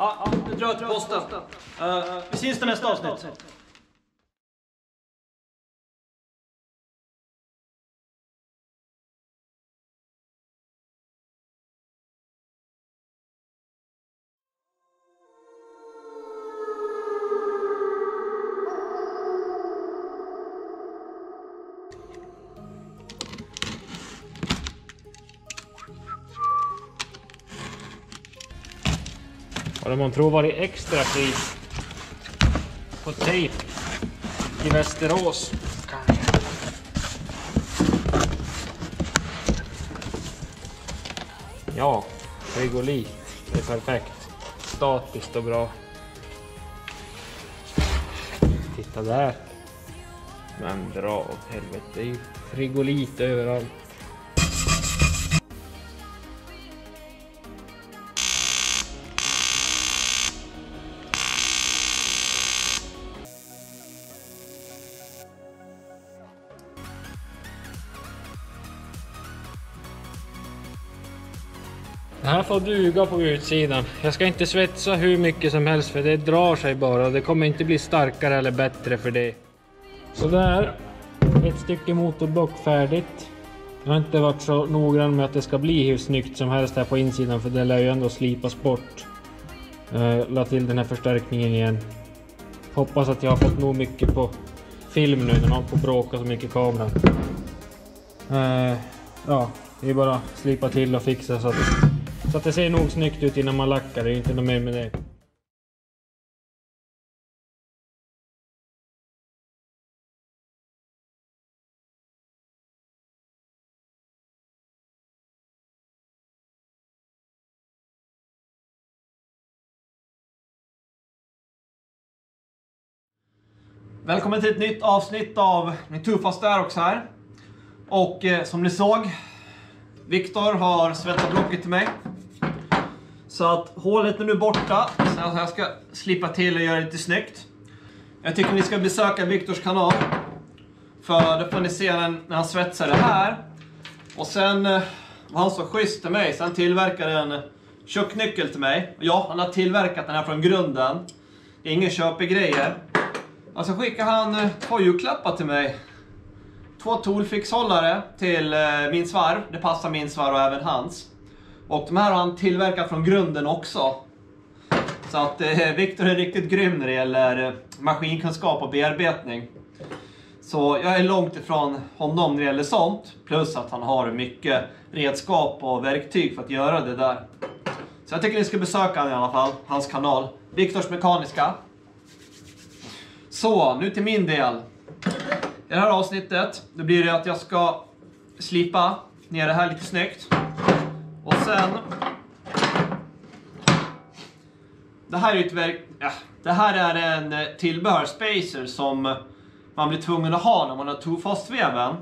Ja, nu drar jag till posten. Vi syns i nästa avsnitt. Och det man tror varit extra pris på tejp i Västerås. Ja, frigolit. Det är perfekt. Statiskt och bra. Titta där. Men dra åt helvete. Det är ju frigolit överallt. Det här får duga på utsidan. Jag ska inte svetsa hur mycket som helst för det drar sig bara och det kommer inte bli starkare eller bättre för det. Så där, ett stycke motorblock färdigt. Jag har inte varit så noggrann med att det ska bli hur snyggt som helst här på insidan för det lär ju ändå slipas bort. La till den här förstärkningen igen. Hoppas att jag har fått nog mycket på film nu när någon får bråka så mycket i kameran. Ja, det är bara slipa till och fixa så att det ser nog snyggt ut innan man lackar, det är inte något mer med det. Välkommen till ett nytt avsnitt av Min tuffaste Aerox här. Och som ni såg, Viktor har svettat blocket till mig. Så att hålet är nu borta. Så jag ska slipa till och göra det lite snyggt. Jag tycker ni ska besöka Viktors kanal. För då får ni se när han svetsar det här. Och sen var han så schysst till mig. Så han tillverkade en tjocknyckel till mig. Ja, han har tillverkat den här från grunden. Det är ingen köpegrejer. Och så skickade han 2 julklappar till mig. 2 toolfixhållare till min svarv. Det passar min svarv och även hans. Och de här har han tillverkat från grunden också. Så att Viktor är riktigt grym när det gäller maskinkunskap och bearbetning. Så jag är långt ifrån honom när det gäller sånt. Plus att han har mycket redskap och verktyg för att göra det där. Så jag tycker ni ska besöka han i alla fall. Hans kanal. Viktors Mekaniska. Så, nu till min del. I det här avsnittet, då blir det att jag ska slipa ner det här lite snyggt. Och sen... Det här är det här är en tillbehörspacer som man blir tvungen att ha när man har tofastveven.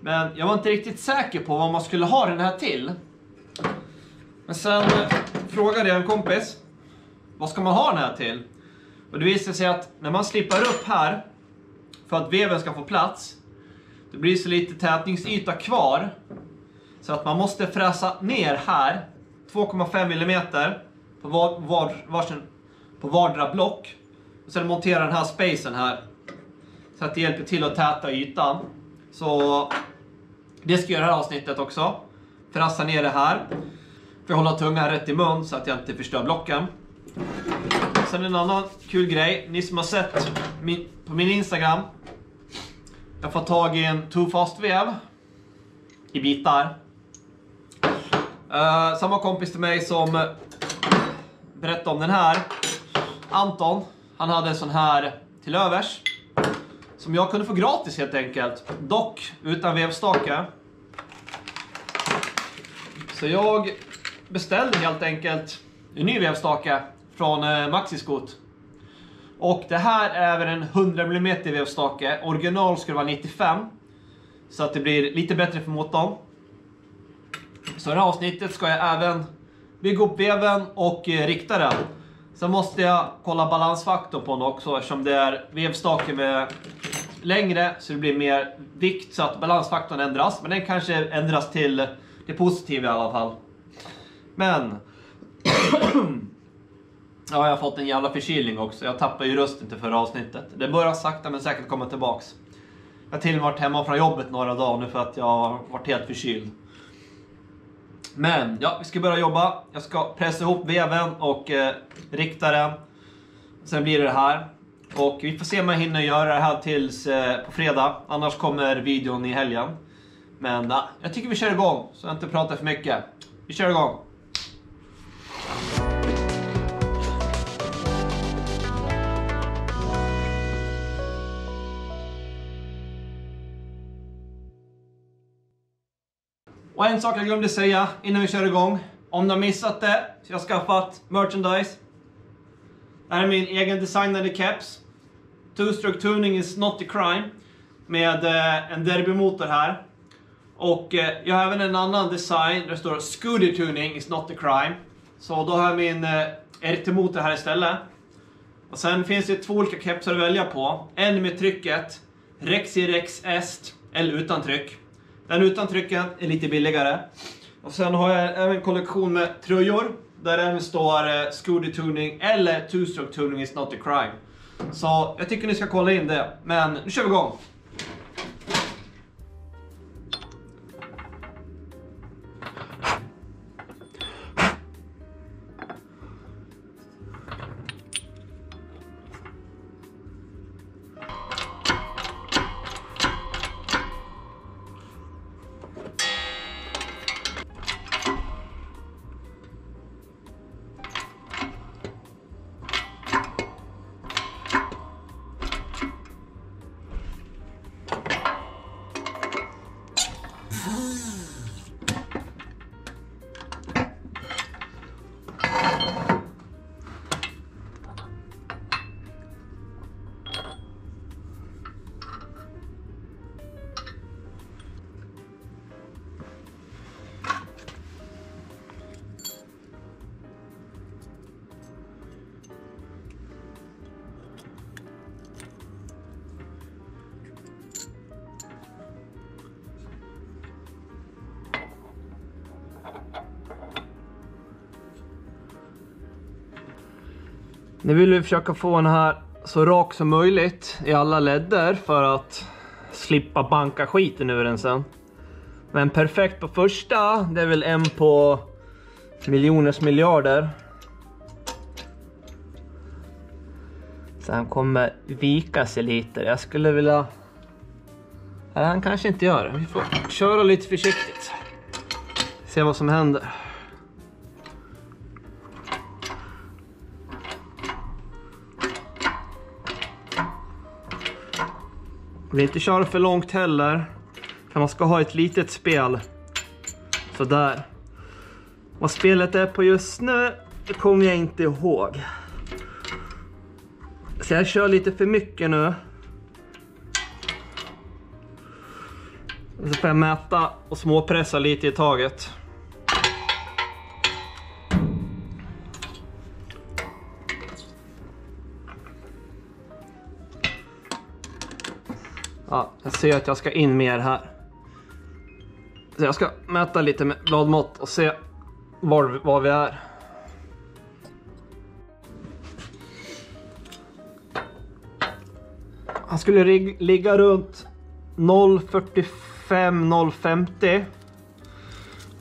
Men jag var inte riktigt säker på vad man skulle ha den här till. Men sen frågade jag en kompis, vad ska man ha den här till? Och det visade sig att när man slipar upp här för att veven ska få plats, det blir så lite tätningsyta kvar. Så att man måste fräsa ner här 2,5 mm på vardera block. Och sen montera den här spacen här. Så att det hjälper till att täta ytan. Så det ska jag göra det här avsnittet också. Fräsa ner det här. För att hålla tungan rätt i mun så att jag inte förstör blocken. Sen en annan kul grej. Ni som har sett på min Instagram. Jag får tag i en tofastvev i bitar. Samma kompis till mig som berättade om den här, Anton, han hade en sån här till övers som jag kunde få gratis helt enkelt. Dock utan vevstake. Så jag beställde helt enkelt en ny vevstake från Maxiskot. Och det här är även en 100 mm vevstake. Original skulle vara 95. Så att det blir lite bättre för motorn. Så i det här avsnittet ska jag även bygga upp veven och rikta den. Sen måste jag kolla balansfaktorn på den också, eftersom det är vevstake med längre så det blir mer vikt så att balansfaktorn ändras. Men den kanske ändras till det positiva i alla fall. Men Ja, jag har fått en jävla förkylning också. Jag tappar ju rösten till förra avsnittet. Det börjar sakta men säkert komma tillbaks. Jag har till och med varit hemma från jobbet några dagar nu för att jag har varit helt förkyld. Men ja, vi ska börja jobba. Jag ska pressa ihop veven och rikta den. Sen blir det här. Och vi får se om jag hinner göra det här tills på fredag. Annars kommer videon i helgen. Men ja, jag tycker vi kör igång så jag inte pratar för mycket. Vi kör igång. Och en sak jag glömde säga innan vi kör igång. Om du har missat det så jag har skaffat merchandise. Det här är min egen designade caps. Two-stroke tuning is not a crime. Med en derbymotor här. Och jag har även en annan design där det står Scooter tuning is not a crime. Så då har jag min RT-motor här istället. Och sen finns det två olika capsar att välja på. En med trycket Rexi Rex Est eller utan tryck. Den utan trycken är lite billigare. Och sen har jag även en kollektion med tröjor. Där även står Scooter tuning eller two-stroke tuning is not a crime. Så jag tycker ni ska kolla in det. Men nu kör vi igång. Nu vill vi försöka få den här så rak som möjligt i alla ledder för att slippa banka skiten ur den sen. Men perfekt på första, det är väl en på miljoners miljarder. Sen kommer vika sig lite. Jag skulle vilja... Nej, han kanske inte gör det. Vi får köra lite försiktigt. Se vad som händer. Vi vill inte köra för långt heller. För man ska ha ett litet spel. Sådär. Vad spelet är på just nu, det kommer jag inte ihåg. Så jag kör lite för mycket nu. Så får jag mäta och småpressa lite i taget. Ja, jag ser att jag ska in mer här. Så jag ska mäta lite med bladmått och se var vi är. Han skulle ligga runt 0,45-0,50.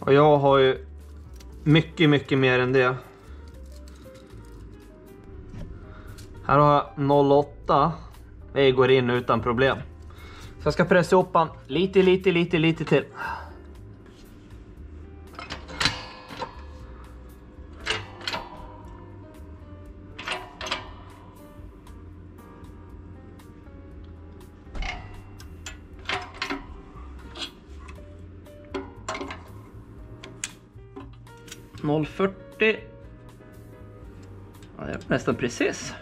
Och jag har ju mycket mer än det. Här har jag 0,8. Det går in utan problem. Så jag ska pressa upp han lite till. Ja, det är nästan precis.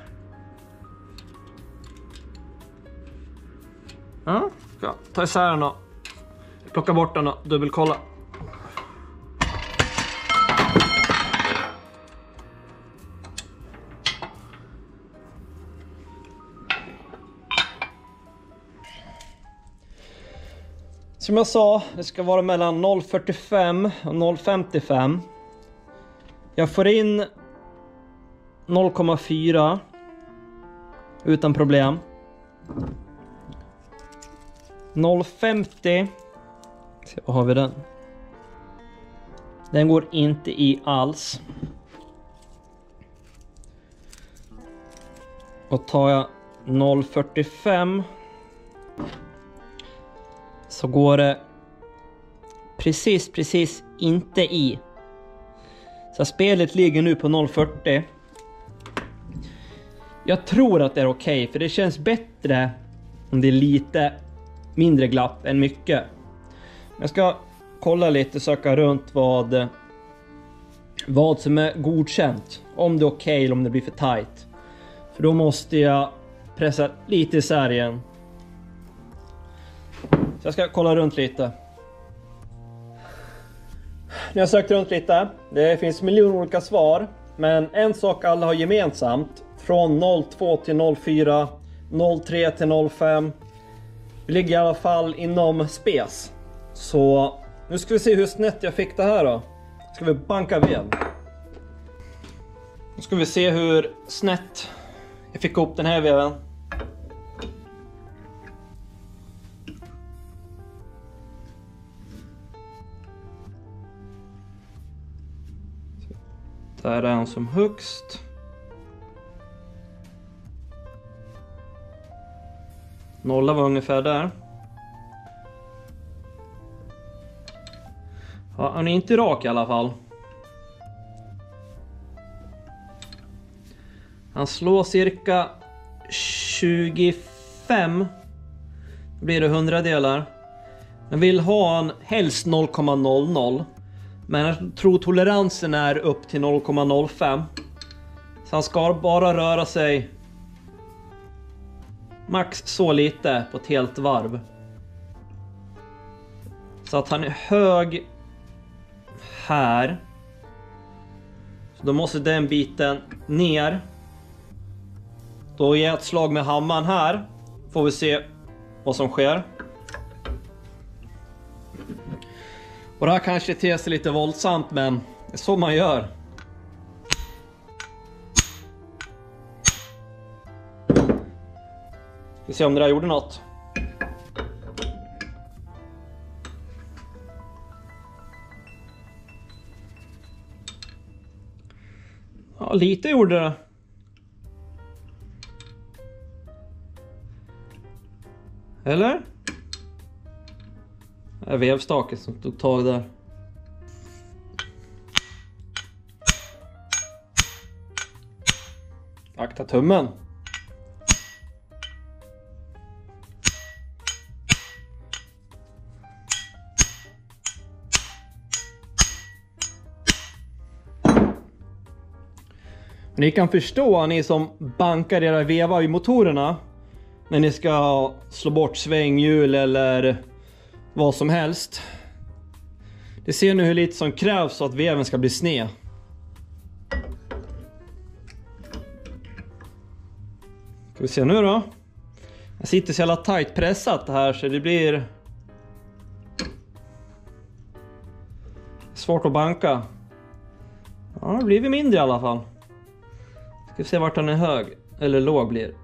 Ja, ska ta isär den och plocka bort den och dubbelkolla. Som jag sa, det ska vara mellan 0,45 och 0,55. Jag får in 0,4 utan problem. 0,50. Vad har vi den? Den går inte i alls. Och tar jag 0,45 så går det precis inte i. Så spelet ligger nu på 0,40. Jag tror att det är okej, för det känns bättre om det är lite mindre glapp än mycket. Jag ska kolla lite, söka runt vad som är godkänt. Om det är okej eller om det blir för tight. För då måste jag pressa lite isär igen. Så jag ska kolla runt lite. Nu har jag sökt runt lite. Det finns miljoner olika svar. Men en sak alla har gemensamt. Från 0,2 till 0,4. 0,3 till 0,5. Vi ligger i alla fall inom spes. Så nu ska vi se hur snett jag fick det här då. Ska vi banka vev. Nu ska vi se hur snett jag fick upp den här veven. Där är den som högst. Nolla var ungefär där. Ja, han är inte rak i alla fall. Han slår cirka 25. Då blir det 100 delar. Jag vill ha en helst 0,00. Men jag tror toleransen är upp till 0,05. Så han ska bara röra sig max så lite på ett helt varv. Så att han är hög här. Så då måste den biten ner. Då ger jag ett slag med hammaren här. Får vi se vad som sker. Och det här kanske ter sig lite våldsamt, men det är så man gör. Vi ser om det där gjorde något. Ja, lite gjorde det. Eller? Det är vevstaken som tog tag där. Akta tummen. Ni kan förstå, ni som bankar era vevar i motorerna när ni ska slå bort svänghjul eller vad som helst. Det ser nu hur lite som krävs så att veven ska bli sned. Ska vi se nu då. Jag sitter så jävla tight pressat här så det blir svårt att banka. Ja, det blir mindre i alla fall. Ska vi se vart den är hög eller låg blir.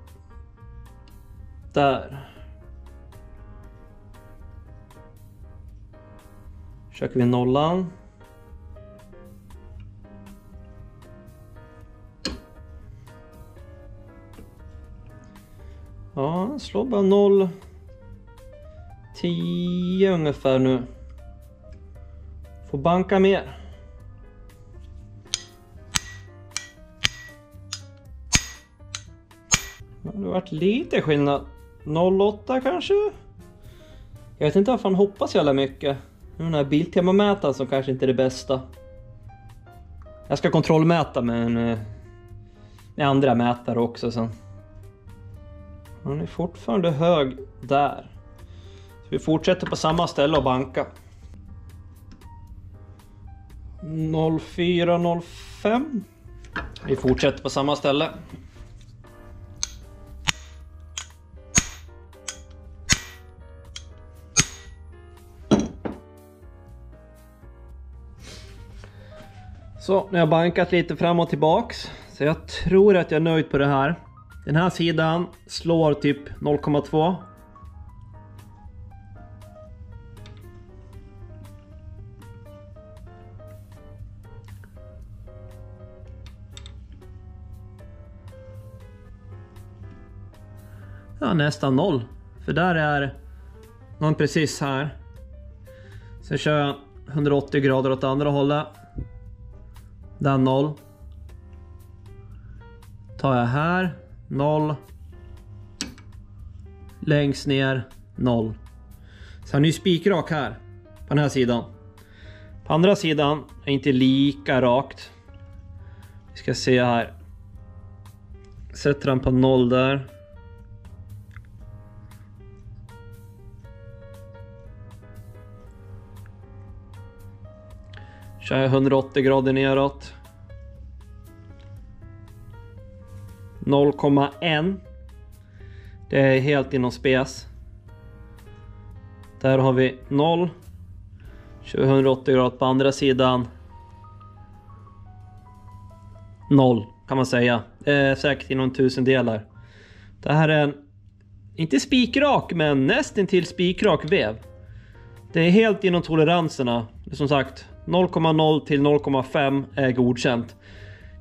Där. Försöker vi nollan. Ja, slår bara 0,10 ungefär nu. Får banka mer. Det har varit lite skillnad. 0,8 kanske? Jag vet inte varför han hoppas jävla mycket. Den här biltemamätaren som kanske inte är det bästa. Jag ska kontrollmäta med andra mätare också sen. Han är fortfarande hög där. Så vi fortsätter på samma ställe och banka. 0,4, 0,5. Vi fortsätter på samma ställe. Så, nu har jag bankat lite fram och tillbaks. Så jag tror att jag är nöjd på det här. Den här sidan slår typ 0,2. Ja, nästan 0. För där är någon precis här. Sen kör jag 180 grader åt andra hållet. Där 0. Tar jag här 0. Längst ner 0. Så har ni spikrak här på den här sidan. På andra sidan är inte lika rakt. Vi ska se här. Sätter den på 0 där. Kör jag 180 grader neråt. 0,1. Det är helt inom spes. Där har vi 0. Kör 180 grader på andra sidan. 0 kan man säga. Det är säkert inom 1000 delar. Det här är en, inte spikrak, men nästan till spikrak väv. Det är helt inom toleranserna. Som sagt, 0,0 till 0,5 är godkänt.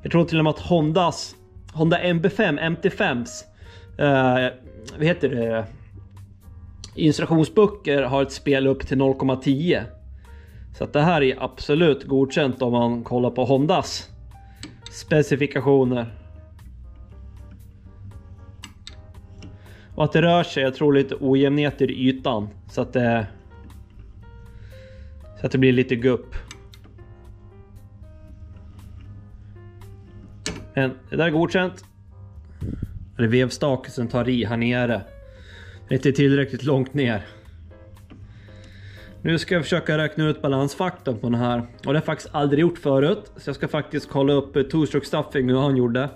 Jag tror till och med att Honda MT5s vad heter det, instruktionsböcker har ett spel upp till 0,10. Så att det här är absolut godkänt om man kollar på Hondas specifikationer. Och att det rör sig, jag tror, lite ojämnheter i ytan. Så att det blir lite gupp. Men det där är godkänt. Det är vevstaken som tar i här nere. Det är inte tillräckligt långt ner. Nu ska jag försöka räkna ut balansfaktorn på den här. Och det har jag faktiskt aldrig gjort förut. Så jag ska faktiskt kolla upp two-stroke stuffing hur han gjorde.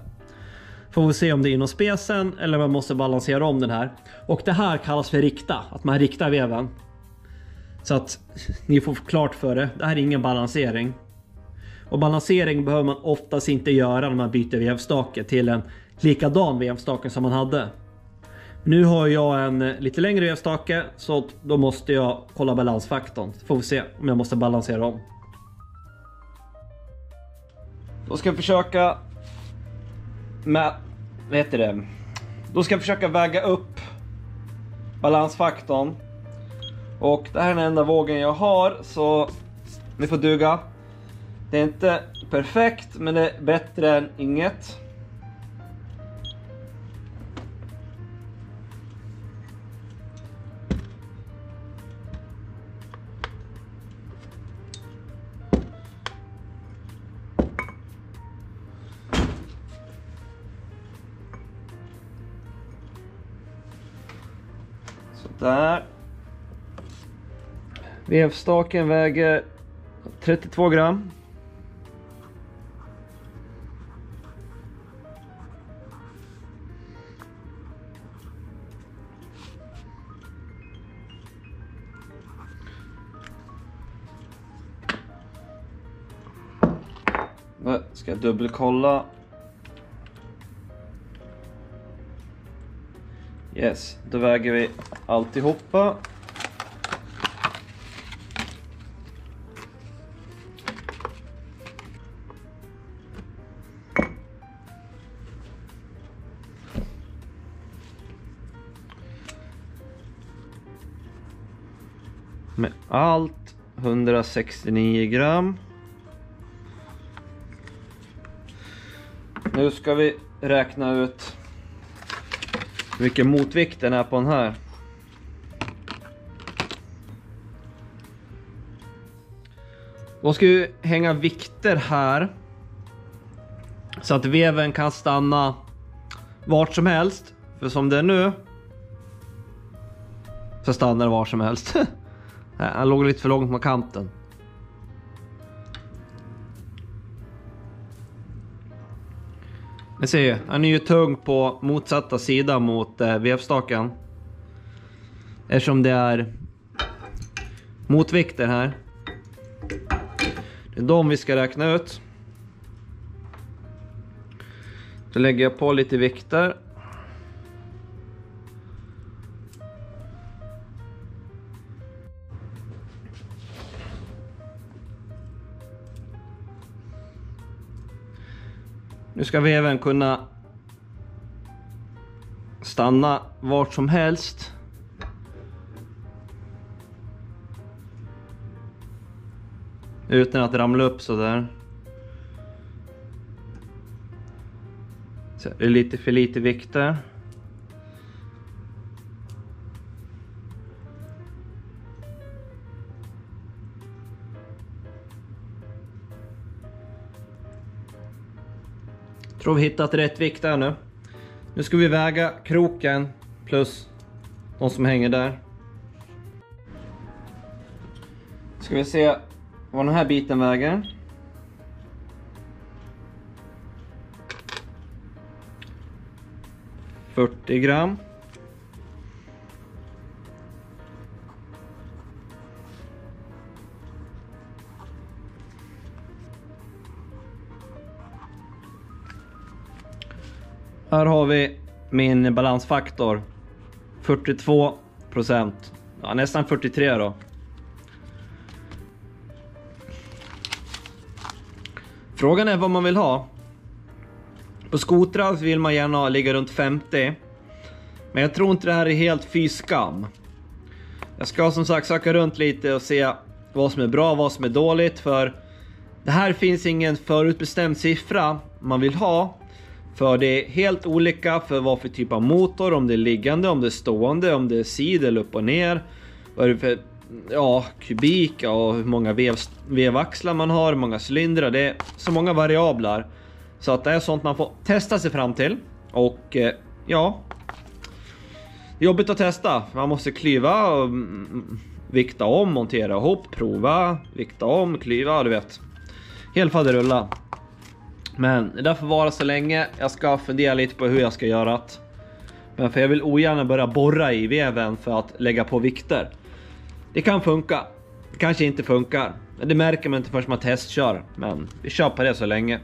Får vi se om det är inom spesen eller om man måste balansera om den här. Och det här kallas för rikta. Att man riktar veven. Så att ni får klart för det. Det här är ingen balansering. Och balansering behöver man oftast inte göra när man byter vevstake till en likadan vevstake som man hade. Nu har jag en lite längre vevstake, så då måste jag kolla balansfaktorn. Får vi se om jag måste balansera om. Då ska jag försöka Då ska jag försöka väga upp balansfaktorn. Och det här är den enda vågen jag har, så ni får duga. Det är inte perfekt, men det är bättre än inget. Så där. Vevstaken väger 32 gram. Ska jag dubbelkolla. Yes, då väger vi alltihopa. Med allt 169 gram. Nu ska vi räkna ut hur mycket motvikten är på den här. Då ska vi hänga vikter här. Så att veven kan stanna vart som helst. För som det är nu så stannar det var som helst. Han låg lite för långt på kanten. Ni ser, han är ju tung på motsatta sidan mot vevstaken. Eftersom det är motvikter här. Det är de vi ska räkna ut. Så lägger jag på lite vikter. Nu ska vi även kunna stanna vart som helst. Utan att ramla upp så där. Så det är lite för lite vikter. Tror vi hittat rätt vikt där nu. Nu ska vi väga kroken plus de som hänger där. Ska vi se vad den här biten väger. $40 gram. Här har vi min balansfaktor. 42%. Ja, nästan 43 då. Frågan är vad man vill ha. På skotrar vill man gärna ligga runt 50. Men jag tror inte det här är helt fy skam. Jag ska som sagt söka runt lite och se vad som är bra och vad som är dåligt. För det här finns ingen förutbestämd siffra man vill ha. För det är helt olika för vad för typ av motor. Om det är liggande, om det är stående, om det är sid eller upp och ner. Vad är det för kubik och hur många vevaxlar man har, hur många cylindrar. Det är så många variabler. Så att det är sånt man får testa sig fram till. Och ja, det är jobbigt att testa. Man måste klyva och vikta om, montera ihop, prova, vikta om, klyva, du vet. Helt faderulla. Men det där får vara så länge. Jag ska fundera lite på hur jag ska göra det. Men för jag vill ogärna börja borra i veven för att lägga på vikter. Det kan funka. Det kanske inte funkar. Det märker man inte förrän man testkör. Men vi kör på det så länge.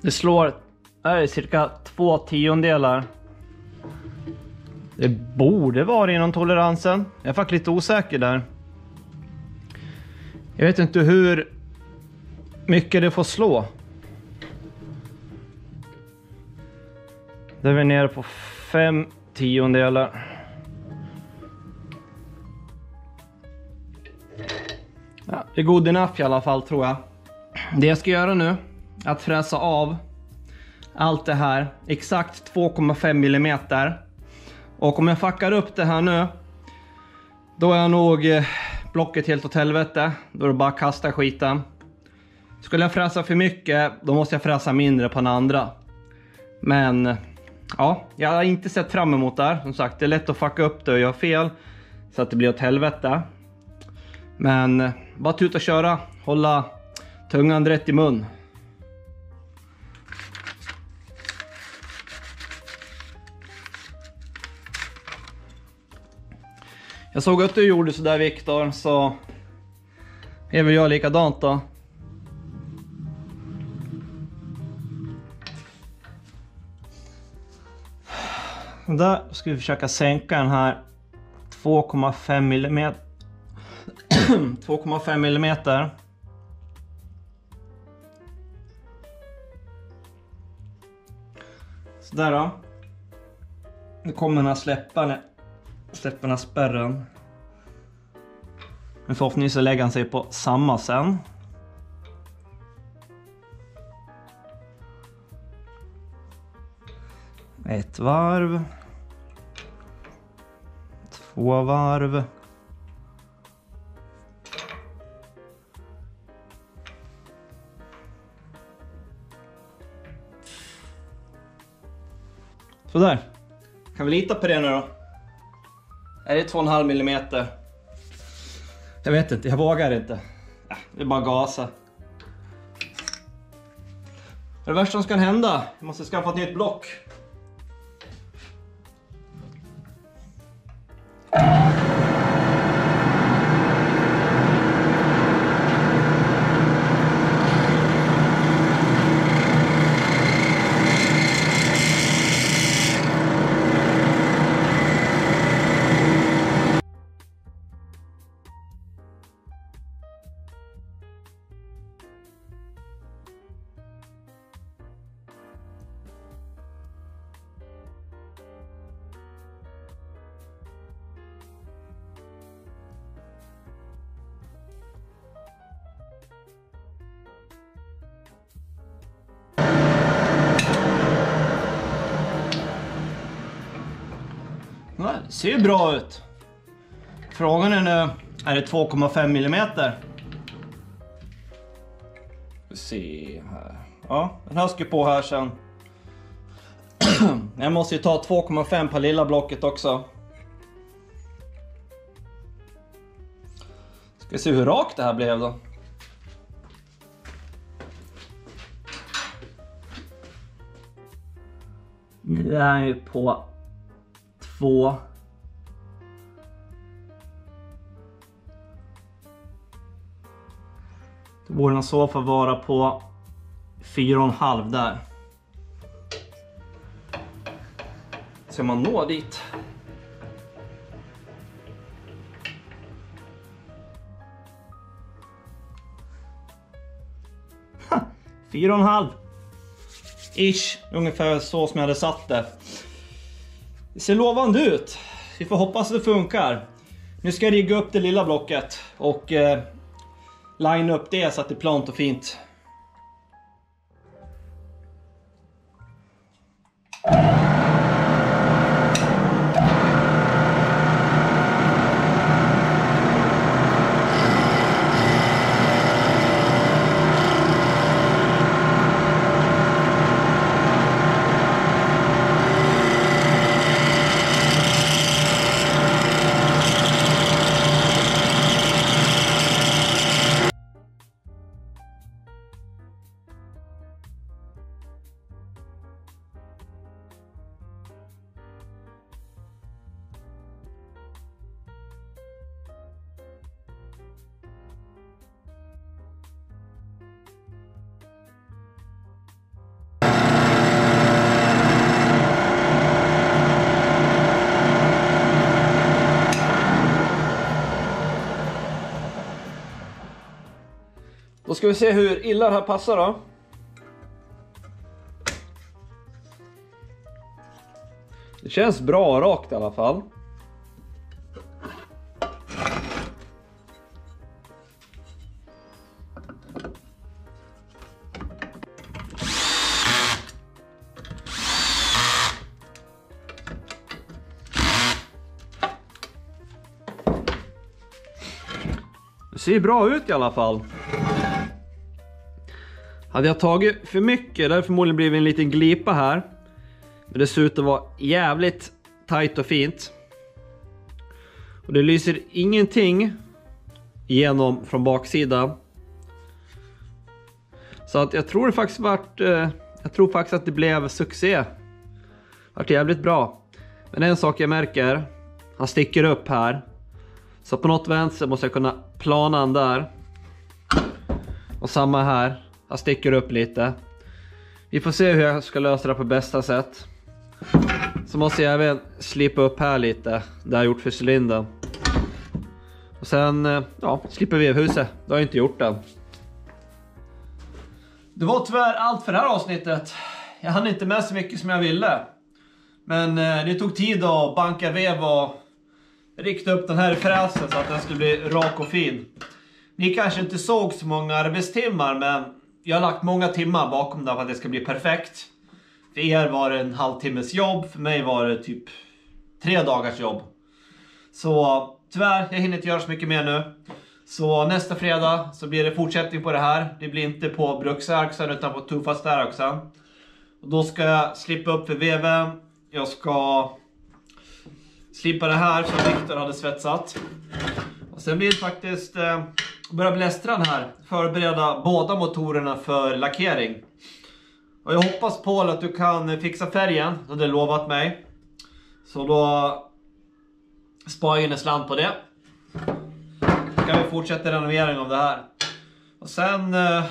Det slår är cirka 2/10. Det borde vara inom toleransen. Jag är faktiskt lite osäker där. Jag vet inte hur mycket det får slå. Där är vi nere på 5/10. Ja, det är god enough i alla fall, tror jag. Det jag ska göra nu är att fräsa av allt det här. Exakt 2,5 mm. Och om jag fuckar upp det här nu, då är nog blocket helt åt helvete. Då är det bara att kasta skiten. Skulle jag fräsa för mycket, då måste jag fräsa mindre på den andra. Men ja, jag har inte sett fram emot det här. Som sagt, det är lätt att fucka upp det och göra fel, så att det blir åt helvete. Men bara tuta och köra. Hålla tungan rätt i mun. Jag såg att du gjorde så där, Viktor, så är väl jag likadant då. Där ska vi försöka sänka den här 2,5 mm. 2,5 mm. Så där då. Nu kommer den här släppa den här spärren. Men förhoppningsvis så lägger han sig på samma sen. Ett varv. 2 varv. Så där. Kan vi lita på det nu då? Är det 2,5 mm? Jag vet inte, jag vågar inte. Det är bara gasa. Det värsta som kan hända, jag måste skaffa ett nytt block. Det ser ju bra ut. Frågan är nu, är det 2,5 mm? Vi ser här. Ja, den här ska på här sen. Jag måste ju ta 2,5 på lilla blocket också. Ska se hur rakt det här blev då. Nu är jag ju på 2. Det borde i så fall vara på 4,5 där. Så man når dit. Ha, 4,5. Ish, ungefär så som jag hade satt det. Det ser lovande ut. Vi får hoppas att det funkar. Nu ska jag rigga upp det lilla blocket och line upp det så att det är plant och fint. Då ska vi se hur illa det här passar då. Det känns bra rakt i alla fall. Det ser bra ut i alla fall. Hade jag tagit för mycket, det hade förmodligen blivit en liten glipa här. Men det ser ut att vara jävligt tajt och fint. Och det lyser ingenting igenom från baksidan. Så att jag tror faktiskt att det blev succé. Det vart jävligt bra. Men en sak jag märker, han sticker upp här. Så på något vänster måste jag kunna plana den där. Och samma här. Jag sticker upp lite. Vi får se hur jag ska lösa det på bästa sätt. Så måste jag även slipa upp här lite. Det har jag gjort för cylindern. Och sen, slipper vevhuset. Det har jag inte gjort än. Det var tyvärr allt för det här avsnittet. Jag hann inte med så mycket som jag ville. Men det tog tid att banka vev och rikta upp den här i fräsen så att den skulle bli rak och fin. Ni kanske inte såg så många arbetstimmar, men jag har lagt många timmar bakom det för att det ska bli perfekt. För er var det en halvtimmes jobb, för mig var det typ 3 dagars jobb. Så tyvärr, jag hinner inte göra så mycket mer nu. Så nästa fredag så blir det fortsättning på det här. Det blir inte på bruksaxeln utan på Tufasteraxeln. Och då ska jag slippa upp för veven. Jag ska slipa det här som Viktor hade svetsat. Och sen blir det faktiskt börja blästra den här. Förbereda båda motorerna för lackering. Och jag hoppas Paul att du kan fixa färgen. Och det lovat mig. Så då sparar jag in en slant på det. Då kan vi fortsätta renovering av det här. Och sen när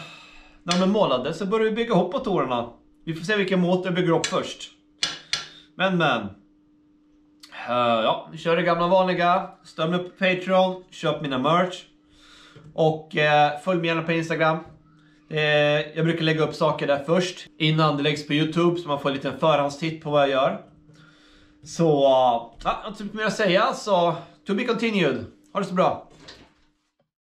de är målade så börjar vi bygga ihop motorerna. Vi får se vilken motor vi bygger upp först. Men. Vi kör det gamla vanliga. Stöd mig på Patreon. Köp mina merch. Och följ mig gärna på Instagram. Jag brukar lägga upp saker där först. Innan det läggs på YouTube. Så man får en liten förhandstitt på vad jag gör. Så, inte så mycket mer att säga. Så, to be continued. Ha det så bra.